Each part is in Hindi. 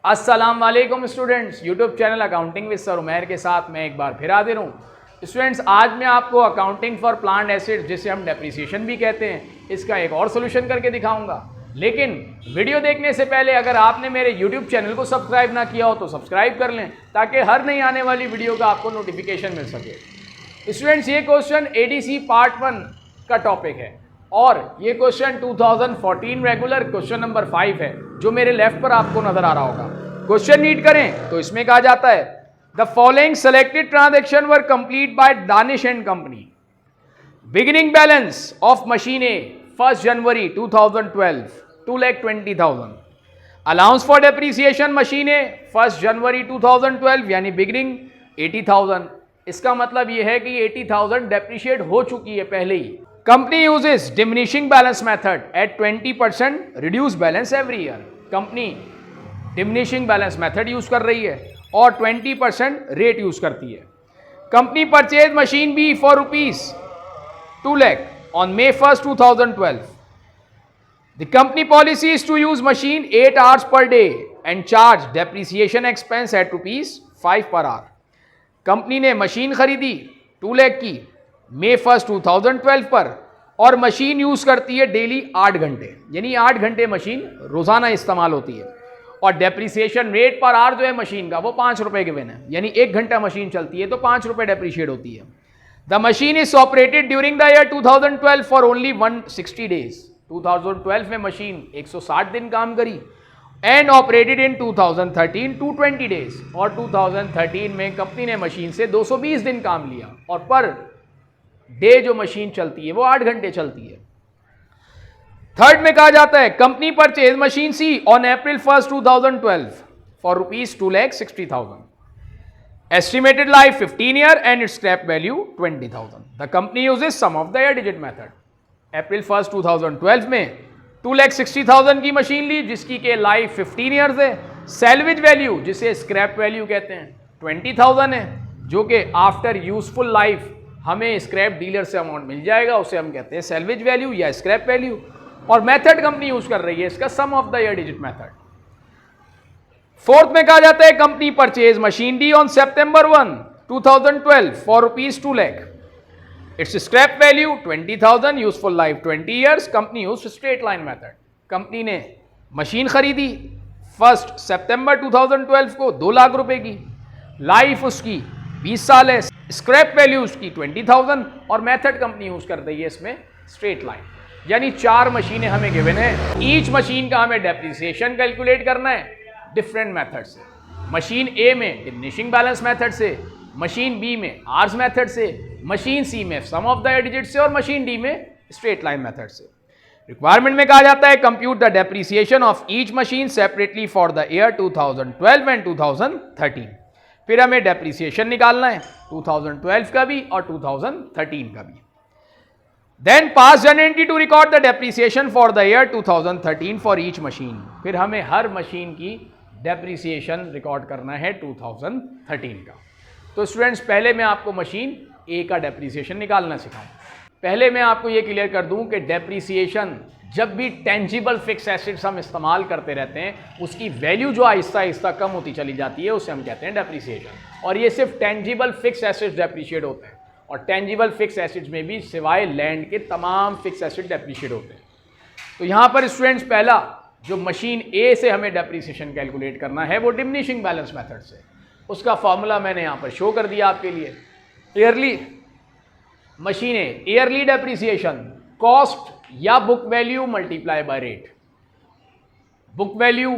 अस्सलाम वालेकुम students, YouTube channel accounting with sir Umair के साथ मैं एक बार फिर हाजिर हूँ। स्टूडेंट्स, आज मैं आपको अकाउंटिंग फॉर प्लांट एसिड, जिसे हम डेप्रिसिएशन भी कहते हैं, इसका एक और सोल्यूशन करके दिखाऊंगा। लेकिन वीडियो देखने से पहले अगर आपने मेरे यूट्यूब चैनल को सब्सक्राइब ना किया हो तो सब्सक्राइब कर लें, ताकि हर नई आने वाली वीडियो का आपको नोटिफिकेशन मिल सके। स्टूडेंट्स, ये क्वेश्चन एडीसी पार्ट 1 का टॉपिक है और ये क्वेश्चन 2014 रेगुलर क्वेश्चन नंबर 5 है, जो मेरे लेफ्ट पर आपको नजर आ रहा होगा। क्वेश्चन रीड करें तो इसमें कहा जाता है, the following selected transaction were complete by Danish and company. Beginning balance of machine A 1 January 2012 2,20,000। Allowance for depreciation machine A 1 January 2012 यानी बिगिनिंग 80,000। इसका मतलब यह है कि 80,000 डेप्रिशिएट हो चुकी है पहले ही। Company uses diminishing balance method at 20% reduce balance every year. Company diminishing balance method use कर रही है और 20% रेट यूज करती है। Company purchase machine B for ₹2 lakh on May 1st 2012। The company policy is to use machine 8 hours per day and charge depreciation expense at ₹5 per hour। Company ने मशीन खरीदी 2 lakh की May 1st 2012 पर और मशीन यूज करती है डेली 8 घंटे, यानी 8 घंटे मशीन रोजाना इस्तेमाल होती है। और डेप्रिसिएशन रेट पर आवर जो है मशीन का वो ₹5 गिवन है, यानी 1 घंटा मशीन चलती है तो ₹5 डेप्रिशिएट होती है। The machine is operated during the year 2012 for only 160 days. 2012 में मशीन 160 दिन काम करी एंड ऑपरेटेड इन 2013 220 डेज। और 2013 में कंपनी ने मशीन से 220 दिन काम लिया और पर डे जो मशीन चलती है वो 8 घंटे चलती है। थर्ड में कहा जाता है, company purchase machine C on April 1st 2012 for ₹2,60,000। Estimated life 15 year and its scrap value 20,000। The company uses sum of the year digit method. April 1st 2012 में 2,60,000 की मशीन ली, जिसकी के लाइफ 15 ईयर्स है। सैल्वेज वैल्यू, जिसे स्क्रैप वैल्यू कहते हैं, 20,000 है, जो कि आफ्टर यूजफुल लाइफ हमें स्क्रैप डीलर से अमाउंट मिल जाएगा, उसे हम कहते हैं सैल्वेज वैल्यू या स्क्रैप वैल्यू। और मेथड कंपनी यूज कर रही है इसका sum of the year digit method. Fourth में कहा जाता है, company purchase machine D on September 1 2012 for ₹2 lakh। It's scrap value 20,000, useful life 20 years. Company use straight line method. Company ने मशीन खरीदी 1 सितंबर 2012 को ₹2 लाख की, लाइफ उसकी 20 साल है, स्क्रैप वैल्यू उसकी 20,000 और मेथड कंपनी यूज कर रही है इसमें स्ट्रेट लाइन। यानी 4 मशीनें हमें गिवन है। ईच मशीन का हमें डेप्रिसिएशन कैलकुलेट करना है डिफरेंट मेथड से। मशीन ए में डिमिनिशिंग बैलेंस मेथड से, मशीन बी में आर्स मेथड से, मशीन सी में सम ऑफ द ईयर डिजिट से और मशीन डी में स्ट्रेट लाइन मेथड से। रिक्वायरमेंट में कहा जाता है, compute the depreciation of each machine separately for the year 2012 and 2013। फिर हमें डेप्रिसिएशन निकालना है 2012 का भी और 2013 का भी। Then pass an entry to record the depreciation for the year 2013 for each machine। फिर हमें हर मशीन की डेप्रिसिएशन रिकॉर्ड करना है 2013 का। तो स्टूडेंट्स, पहले मैं आपको मशीन ए का डेप्रिसिएशन निकालना सिखाऊं। पहले मैं आपको ये क्लियर कर दूं कि डेप्रिसिएशन जब भी टेंजिबल फिक्स एसेट्स हम इस्तेमाल करते रहते हैं, उसकी वैल्यू जो आहिस्ता आहिस्ता कम होती चली जाती है, उसे हम कहते हैं डेप्रिसिएशन। और ये सिर्फ टेंजिबल फिक्स एसेट्स डेप्रिशिएट होते हैं और टेंजिबल फिक्स एसेट्स में भी सिवाय लैंड के तमाम फिक्स एसेट डेप्रिशिएट होते हैं। तो यहाँ पर स्टूडेंट्स, पहला जो मशीन ए से हमें डेप्रिसिएशन कैलकुलेट करना है वो डिमिनिशिंग बैलेंस मेथड से। उसका फॉर्मूला मैंने यहाँ पर शो कर दिया आपके लिए। ईयरली मशीन ए, ईयरली डेप्रिसिएशन कॉस्ट या book value multiply by rate. Book value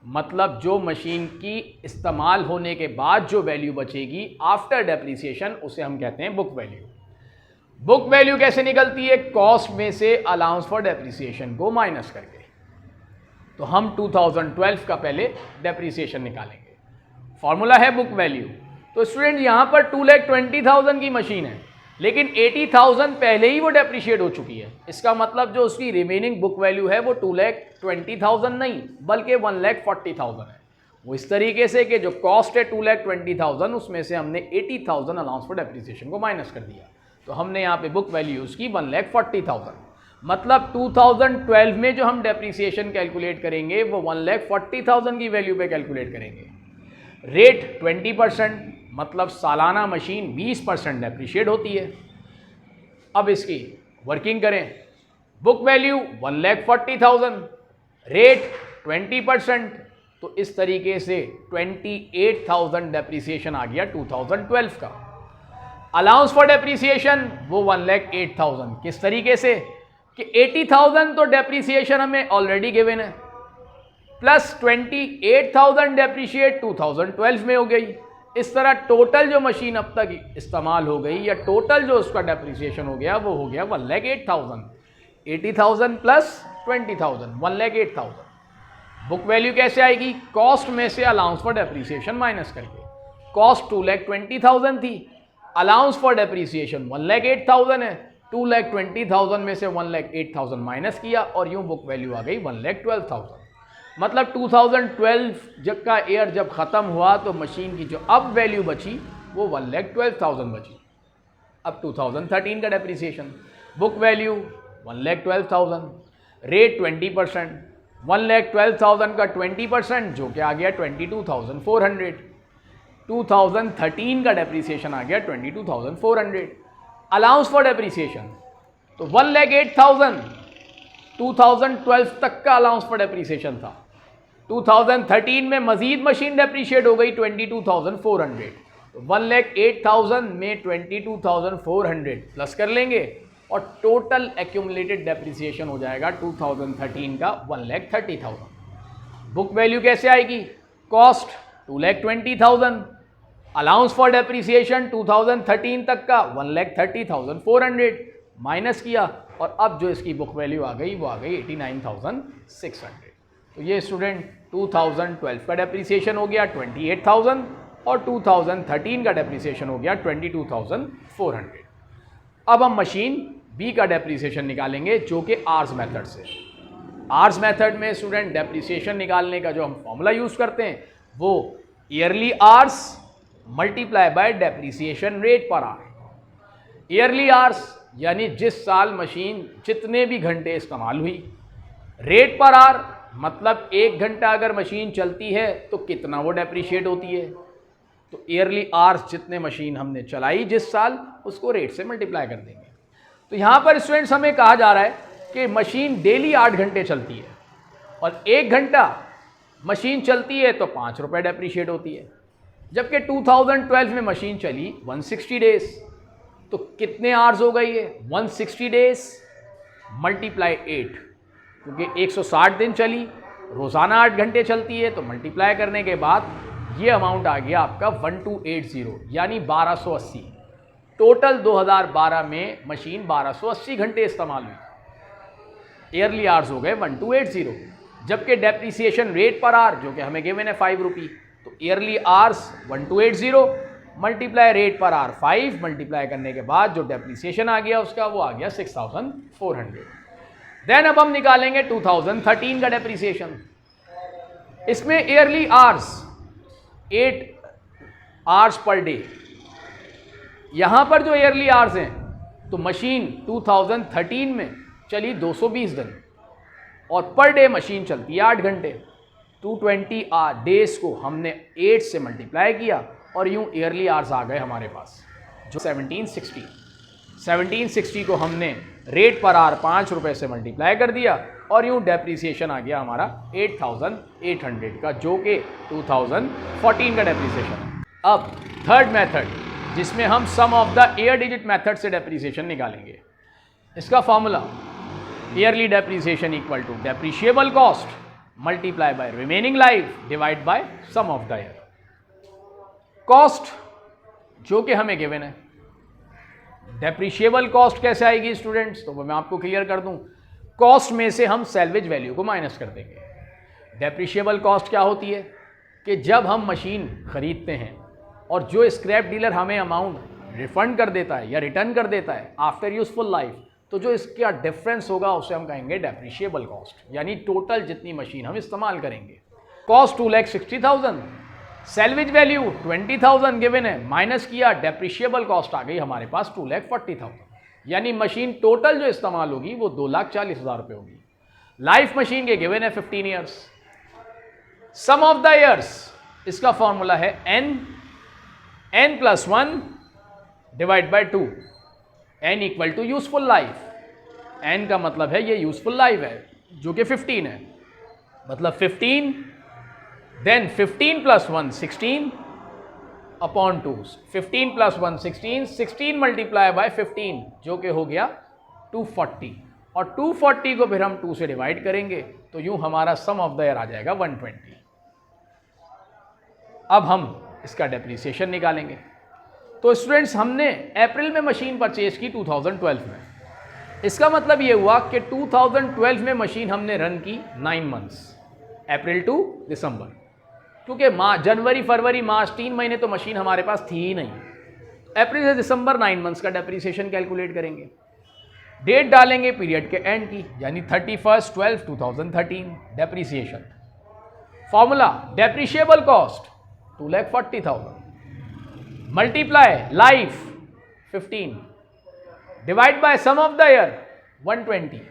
मतलब जो मशीन की इस्तेमाल होने के बाद जो वैल्यू बचेगी आफ्टर डेप्रिसिएशन, उसे हम कहते हैं बुक वैल्यू। बुक वैल्यू कैसे निकलती है? कॉस्ट में से अलाउंस फॉर डेप्रिसिएशन को माइनस करके। तो हम 2012 का पहले डेप्रिसिएशन निकालेंगे। फॉर्मूला है बुक वैल्यू। तो स्टूडेंट, यहां पर 2,20,000 की मशीन है, लेकिन 80,000 पहले ही वो डेप्रिशिएट हो चुकी है। इसका मतलब जो उसकी रिमेनिंग बुक वैल्यू है वो 2,20,000 नहीं बल्कि 1,40,000 है। वो इस तरीके से कि जो कॉस्ट है 2,20,000, उसमें से हमने 80,000 अलाउंस फॉर डेप्रिसिएशन को माइनस कर दिया। तो हमने यहाँ पे बुक वैल्यू उसकी 1,40,000। मतलब 2012 में जो हम डेप्रीसिएशन कैलकुलेट करेंगे वो 1,40,000 की वैल्यू पे कैलकुलेट करेंगे। रेट 20%, मतलब सालाना मशीन 20% डेप्रीशिएट होती है। अब इसकी वर्किंग करें, बुक वैल्यू 1,40,000, रेट 20%, तो इस तरीके से 28,000 डेप्रीसिएशन आ गया 2012 का। अलाउंस फॉर डेप्रीसिएशन वो 1,08,000, किस तरीके से कि 80,000 तो डेप्रीसिएशन हमें ऑलरेडी गिवन है, प्लस 28,000 डेप्रीशिएट 2012 में हो गई। इस तरह टोटल जो मशीन अब तक इस्तेमाल हो गई या टोटल जो उसका डेप्रीसिएशन हो गया वो हो गया 1,08,000। 80,000 प्लस 20,000, 1,08,000। बुक वैल्यू कैसे आएगी? कॉस्ट में से अलाउंस फॉर डेप्रीसिएशन माइनस करके। कॉस्ट 2,20,000 थी, अलाउंस फॉर डेप्रीसिएशन 1,08,000 है, 2,20,000 में से 1,08,000 माइनस किया और यूं बुक वैल्यू आ गई 1,12,000। मतलब 2012 जब का ईयर जब ख़त्म हुआ तो मशीन की जो अब वैल्यू बची वो 1,12,000 बची। अब 2013 का डेप्रीसिएशन, बुक वैल्यू 1,12,000, रेट 20%, 1,12,000 का 20% जो कि आ गया 22,400। 2013 का डेप्रीसिएशन आ गया 22,400। अलाउंस फॉर डेप्रीसिएशन तो 1,08,000 2012 तक का अलाउंस फॉर डेप्रीसिएशन था। 2013 में मजीद मशीन डेप्रीशिएट हो गई 22,400, तो 1,08,000 में 22,400 प्लस कर लेंगे और टोटल एक्यूमुलेटेड डेप्रीसिएशन हो जाएगा 2013 का 1,30,000। बुक वैल्यू कैसे आएगी? कॉस्ट 2,20,000, अलाउंस फॉर डेप्रीसिएशन 2013 तक का 1,30,400 माइनस किया और अब जो इसकी बुक वैल्यू आ गई वो आ गई 89,600। तो ये स्टूडेंट 2012 का डेप्रीसिएशन हो गया 28,000 और 2013 का डेप्रीसिएशन हो गया 22,400। अब हम मशीन बी का डेप्रीसिएशन निकालेंगे जो कि आर्स मेथड से। आर्स मेथड में स्टूडेंट डेप्रीसिएशन निकालने का जो हम फॉर्मूला यूज़ करते हैं वो yearly hours multiply by depreciation rate per hour. Yearly hours यानी जिस साल मशीन जितने भी घंटे इस्तेमाल हुई, रेट पर आवर मतलब 1 घंटा अगर मशीन चलती है तो कितना वो डेप्रीशिएट होती है, तो ईयरली आवर्स जितने मशीन हमने चलाई जिस साल उसको रेट से मल्टीप्लाई कर देंगे। तो यहाँ पर स्टूडेंट्स हमें कहा जा रहा है कि मशीन डेली 8 घंटे चलती है और 1 घंटा मशीन चलती है तो 5 रुपये डेप्रीशिएट होती है, जबकि 2012 में मशीन चली 160 डेज, तो कितने आवर्स हो गई है? 160 डेज मल्टीप्लाई 8, क्योंकि 160 दिन चली, रोज़ाना 8 घंटे चलती है, तो मल्टीप्लाई करने के बाद ये अमाउंट आ गया आपका 1280 यानी 1280। टोटल 2012 में मशीन 1280 घंटे इस्तेमाल हुई, ईयरली आवर्स हो गए 1280, जबकि डेप्रीसिएशन रेट पर आवर जो कि हमें गिवन है 5 रुपी, तो yearly hours 1280 multiply rate per our 5 multiply करने के बाद जो डेप्रीसिएशन आ गया उसका वो आ गया 6,400। देन अब हम निकालेंगे 2013 का डेप्रीसिएशन। इसमें yearly hours 8 hours per day, यहाँ पर जो ईयरली आवर्स हैं तो मशीन 2013 में चली 220 दिन और पर डे मशीन चलती है 8 घंटे। 220 डेज को हमने 8 से मल्टीप्लाई किया और यूँ ईयरली आवर्स आ गए हमारे पास जो 1760 को हमने रेट पर आवर 5 रुपये से मल्टीप्लाई कर दिया और यूँ डेप्रीसिएशन आ गया हमारा 8,800 का, जो कि 2014 का डेप्रीसिएशन है। अब थर्ड मेथड जिसमें हम sum of the year digit method से डेप्रीसिएशन निकालेंगे। इसका formula yearly depreciation equal to depreciable cost multiply by remaining life divide by sum of the year. Cost जो कि हमें गिवन है, डेप्रीशिएबल कॉस्ट कैसे आएगी स्टूडेंट्स, तो वो मैं आपको क्लियर कर दूं। कॉस्ट में से हम सैल्वेज वैल्यू को माइनस कर देंगे। डेप्रीशिएबल कॉस्ट क्या होती है कि जब हम मशीन खरीदते हैं और जो स्क्रैप डीलर हमें अमाउंट रिफंड कर देता है या रिटर्न कर देता है आफ्टर यूजफुल लाइफ, तो जो इसका डिफरेंस होगा उसे हम कहेंगे डेप्रीशिएबल कॉस्ट, यानी टोटल जितनी मशीन हम इस्तेमाल करेंगे। कॉस्ट 2,60,000, सैल्वेज वैल्यू 20,000 गिवन है, माइनस किया डेप्रीशिएबल कॉस्ट आ गई हमारे पास 2,40,000। यानी मशीन टोटल जो इस्तेमाल होगी वो 2,40,000 रुपये होगी। लाइफ मशीन के गिवन है 15 years. Sum of the years, इसका फॉर्मूला है n + 1 divide by 2, n equal to useful life. n का मतलब है ये यूजफुल लाइफ है जो कि 15 है, मतलब 15, देन 15 + 1 16 अपॉन 2, 15 + 1 16, 16 मल्टीप्लाई बाय 15 जो कि हो गया 240, और 240 को फिर हम 2 से डिवाइड करेंगे तो यूं हमारा सम ऑफ द ईयर आ जाएगा 120। अब हम इसका डेप्रीसिएशन निकालेंगे। तो स्टूडेंट्स, हमने अप्रैल में मशीन परचेज की 2012 में। इसका मतलब ये हुआ कि 2012 में मशीन हमने रन की 9 मंथ्स, अप्रैल टू दिसंबर, क्योंकि जनवरी फरवरी मार्च 3 महीने तो मशीन हमारे पास थी ही नहीं। अप्रैल से दिसंबर 9 मंथ्स का डेप्रीसिएशन कैलकुलेट करेंगे। डेट डालेंगे पीरियड के एंड की, यानी 31/12/2013 depreciation. Formula depreciable cost 2,40,000 multiply life 15 divide by sum of the year 120,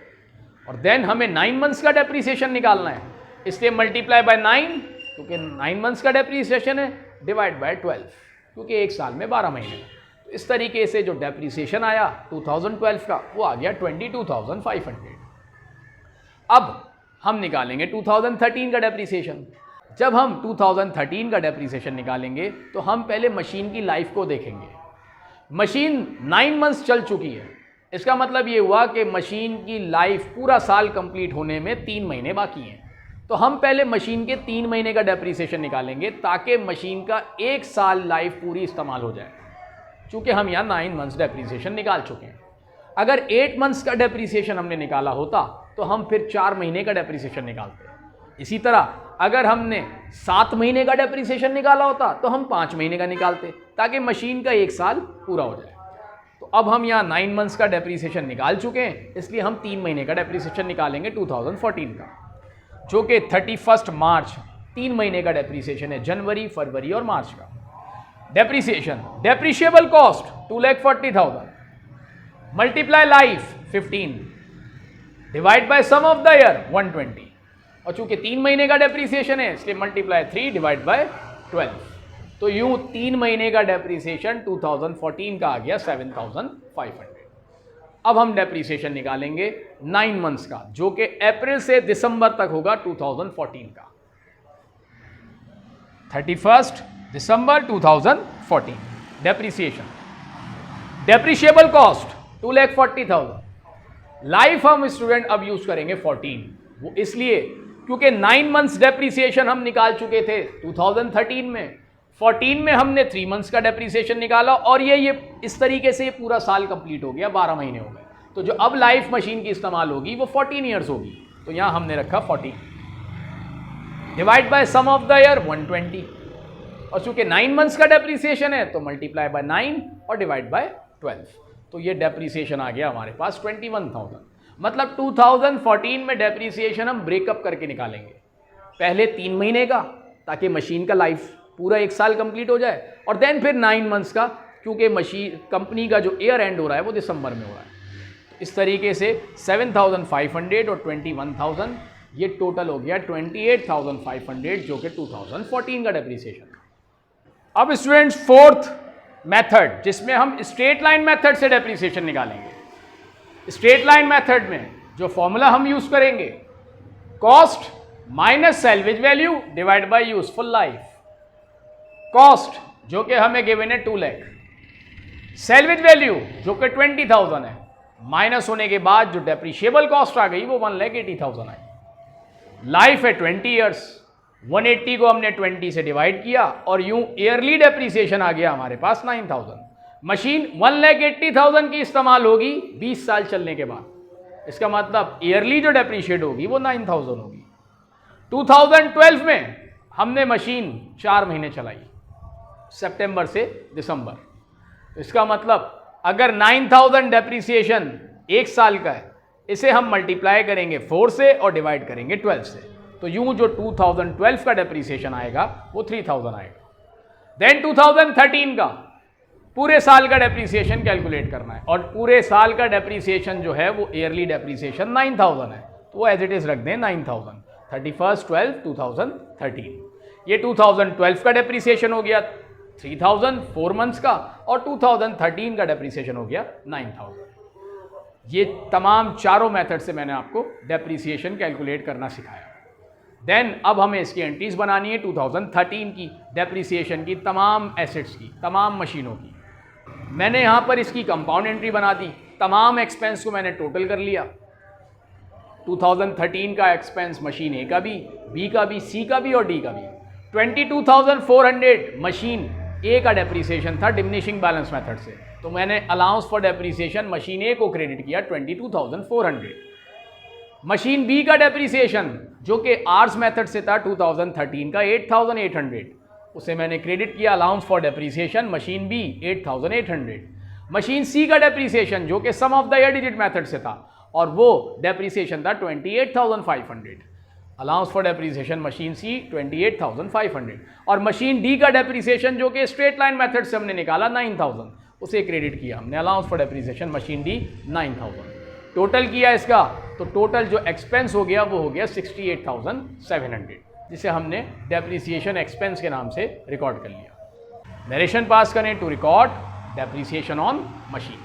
और देन हमें 9 मंथ्स का डेप्रीसिएशन निकालना है, इसलिए मल्टीप्लाई बाय 9 क्योंकि 9 मंथ्स का डेप्रीसिएशन है, डिवाइड बाय 12 क्योंकि एक साल में 12 महीने। तो इस तरीके से जो डेप्रीसिएशन आया 2012 का वो आ गया 22,500। अब हम निकालेंगे 2013 का डेप्रीसिएशन। जब हम 2013 का डेप्रीसिएशन निकालेंगे तो हम पहले मशीन की लाइफ को देखेंगे। मशीन 9 मंथ्स चल चुकी है, इसका मतलब ये हुआ कि मशीन की लाइफ पूरा साल कंप्लीट होने में 3 महीने बाकी हैं। तो हम पहले मशीन के 3 महीने का डेप्रीसिएशन निकालेंगे ताकि मशीन का 1 साल लाइफ पूरी इस्तेमाल हो जाए, चूँकि हम यहाँ 9 मंथ्स डेप्रीसिएशन निकाल चुके हैं। अगर 8 मंथ्स का डेप्रीसिएशन हमने निकाला होता तो हम फिर 4 महीने का डेप्रीसिएशन निकालते। इसी तरह अगर हमने 7 महीने का डेप्रीसिएशन निकाला होता तो हम 5 महीने का निकालते, ताकि मशीन का 1 साल पूरा हो जाए। तो अब हम यहाँ 9 मंथ्स का डेप्रीसिएशन निकाल चुके हैं, इसलिए हम 3 महीने का डेप्रीसिएशन निकालेंगे 2014 का, जो कि 31 मार्च 3 महीने का डेप्रीसिएशन है, जनवरी फरवरी और मार्च का। Depreciation depreciable cost 2,40,000 multiply life 15 divide by sum of the year 120, और चूंकि 3 महीने का डेप्रीसिएशन है इसलिए मल्टीप्लाई 3 डिवाइड बाय 12। तो यूं 3 महीने का डेप्रीसिएशन 2014 का आ गया 7,500। अब हम डेप्रीसिएशन निकालेंगे 9 मंथ्स का, जो कि अप्रैल से दिसंबर तक होगा 2014 का। 31 दिसंबर 2014 डेप्रीसिएशन। Depreciable cost 2,40,000। लाइफ हम स्टूडेंट अब यूज करेंगे 14, वो इसलिए क्योंकि 9 मंथ्स डेप्रीसिएशन हम निकाल चुके थे 2013 में। 14 में हमने 3 मंथ्स का डेप्रीसिएशन निकाला, और ये इस तरीके से ये पूरा साल कंप्लीट हो गया, 12 महीने हो गए। तो जो अब लाइफ मशीन की इस्तेमाल होगी वो 14 ईयर्स होगी, तो यहाँ हमने रखा 14 divide by sum of the year 120, और चूंकि 9 मंथ्स का डेप्रीसिएशन है तो मल्टीप्लाई बाय 9 और डिवाइड बाय 12। तो ये डेप्रीसिएशन आ गया हमारे पास 21,000। मतलब 2014 में डेप्रीसिएशन हम ब्रेकअप करके निकालेंगे, पहले 3 महीने का ताकि मशीन का लाइफ पूरा 1 साल कंप्लीट हो जाए, और देन फिर 9 मंथ्स का, क्योंकि मशीन कंपनी का जो ईयर एंड हो रहा है वो दिसंबर में हो रहा है। इस तरीके से 7,500 और 21,000 ये टोटल हो गया 28,500, जो कि 2014 का डेप्रीसिएशन। अब स्टूडेंट्स, फोर्थ मेथड जिसमें हम स्ट्रेट लाइन मेथड से डेप्रीसिएशन निकालेंगे। स्ट्रेट लाइन मेथड में जो फॉर्मूला हम यूज करेंगे, cost minus salvage value divide by useful life. Cost जो कि हमें गिवन है 2 लाख, सैल्वेज वैल्यू जो कि 20,000 है, माइनस होने के बाद जो डेप्रीशिएबल कॉस्ट आ गई वो 1,80,000 आई। लाइफ है 20 ईयर्स, 180 को हमने 20 से डिवाइड किया, और यूं ईयरली डेप्रीसिएशन आ गया हमारे पास 9,000। मशीन 1,80,000 की इस्तेमाल होगी 20 साल चलने के बाद, इसका मतलब ईयरली जो डेप्रीशिएट होगी वो 9,000 होगी। 2012 में हमने मशीन 4 महीने चलाई, सितंबर से दिसंबर। इसका मतलब अगर 9,000 डेप्रीसिएशन 1 साल का है, इसे हम मल्टीप्लाई करेंगे 4 से और डिवाइड करेंगे 12 से, तो यूं जो 2012 का डेप्रीसिएशन आएगा वो 3,000 आएगा। देन 2013 का पूरे साल का डेप्रीसिएशन कैलकुलेट करना है, और पूरे साल का डेप्रीसिएशन जो है वो ईयरली डेप्रीसिएशन 9000 है, तो वो एज इट इज़ रख दें 9000, 31/12/2013। ये 2012 का डेप्रीसिएशन हो गया 3000 4 मंथ्स का, और 2013 का डेप्रीसिएशन हो गया 9000। ये तमाम चारों मेथड से मैंने आपको डेप्रीसिएशन कैलकुलेट करना सिखाया। देन अब हमें इसकी एंट्रीज बनानी है 2013 की डेप्रीसिएशन की, तमाम एसेट्स की, तमाम मशीनों की। मैंने यहाँ पर इसकी कंपाउंड एंट्री बना दी, तमाम एक्सपेंस को मैंने टोटल कर लिया। 2013 का एक्सपेंस मशीन ए का भी, बी का भी, सी का भी और डी का भी। 22,400 मशीन ए का डेप्रीसिएशन था डिमिनिशिंग बैलेंस मेथड से, तो मैंने अलाउंस फॉर डेप्रीसिएशन मशीन ए को क्रेडिट किया 22,400। मशीन बी का डेप्रीसिएशन जो कि आर्स मेथड से था 2013 का 8,800, उसे मैंने क्रेडिट किया allowance for depreciation machine B 8,800। Machine C का डेप्रीसिएशन जो कि sum of the year digit method से था, और वो डेप्रीसिएशन था 28,500, allowance for depreciation machine C 28,500। और मशीन डी का डेप्रीसिएशन जो कि स्ट्रेट लाइन मेथड से हमने निकाला 9,000, उसे क्रेडिट किया हमने allowance for depreciation machine D 9,000। Total किया इसका, तो टोटल जो एक्सपेंस हो गया वो हो गया 68,700, जिसे हमने डेप्रीसिएशन एक्सपेंस के नाम से रिकॉर्ड कर लिया। नरेशन पास करें to record depreciation on machine.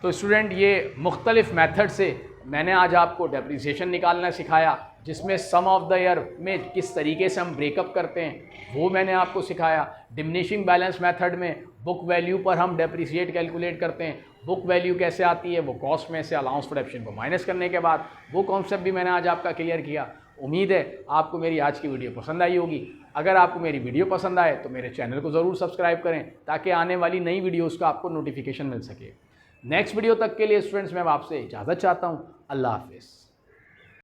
तो स्टूडेंट ये मुख्तलिफ मेथड से मैंने आज आपको डेप्रीसिएशन निकालना सिखाया, जिसमें सम ऑफ द ईयर में किस तरीके से हम ब्रेकअप करते हैं वो मैंने आपको सिखाया। डिमिनिशिंग बैलेंस मेथड में बुक वैल्यू पर हम डेप्रीसिएट कैलकुलेट करते हैं। बुक वैल्यू कैसे आती है, वो कॉस्ट में से अलाउंस फॉर डेप्रीसिएशन को माइनस करने के बाद, वो कॉन्सेप्ट भी मैंने आज आपका क्लियर किया। उम्मीद है आपको मेरी आज की वीडियो पसंद आई होगी। अगर आपको मेरी वीडियो पसंद आए तो मेरे चैनल को ज़रूर सब्सक्राइब करें, ताकि आने वाली नई वीडियोज़ का आपको नोटिफिकेशन मिल सके। नेक्स्ट वीडियो तक के लिए स्टूडेंट्स मैं आपसे इजाज़त चाहता हूँ। अल्लाह हाफिज़।